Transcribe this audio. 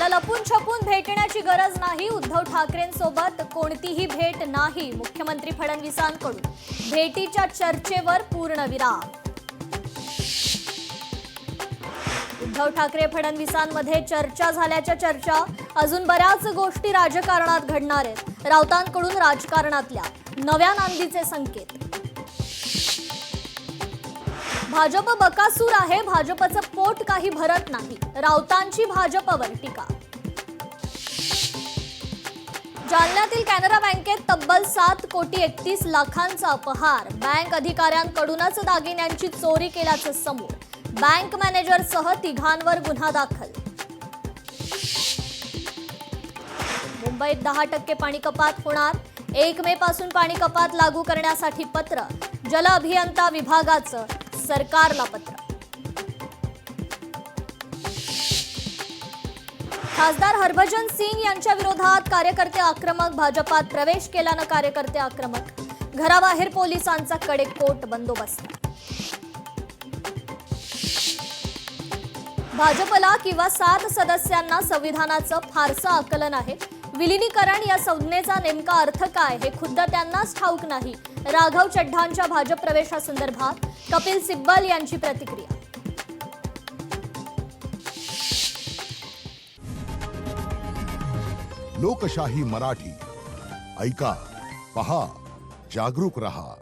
आता लपून छपून भेटण्याची गरज नाही. उद्धव ठाकरेंसोबत कोणतीही भेट नाही. मुख्यमंत्री फडणवीसांकडून भेटीच्या चर्चेवर पूर्णविराम. उद्धव ठाकरे फडणवीसांमध्ये चर्चा झाल्याच्या चर्चा. अजून बऱ्याच गोष्टी राजकारणात घडणार आहेत. राऊतांकडून राजकारणातल्या नव्या नांदीचे संकेत. भाजप बकासूर आहे. भाजपचं पोट काही भरत नाही. राऊतांची भाजपवर टीका. जालन्यातील कॅनरा बँकेत तब्बल 7,31,00,000चा अपहार. बँक अधिकाऱ्यांकडूनच दागिन्यांची चोरी केल्याचं समोर. बँक मॅनेजरसह तिघांवर गुन्हा दाखल. मुंबईत 10% पाणी कपात होणार. 1 मे पासून पाणी कपात लागू करण्यासाठी पत्र. जल अभियंता विभागाचं सरकारला पत्र. खासदार हरभजन सिंग यांच्या विरोधात कार्यकर्ते आक्रमक. भाजपात प्रवेश केल्यानं कार्यकर्ते आक्रमक. घराबाहेर पोलिसांचा कडेकोट बंदोबस्त. भाजपला किंवा 7 सदस्यांना संविधानाचं फारसं आकलन आहे. विलिनीकरण या संज्ञेचा नेमका अर्थ काय हे खुद्द त्यांनाच ठाऊक नाही. राघव चड्ढांच्या भाजप प्रवेशासंदर्भात कपिल सिब्बल यांची प्रतिक्रिया. लोकशाही मराठी ऐका, पहा, जागरूक रहा.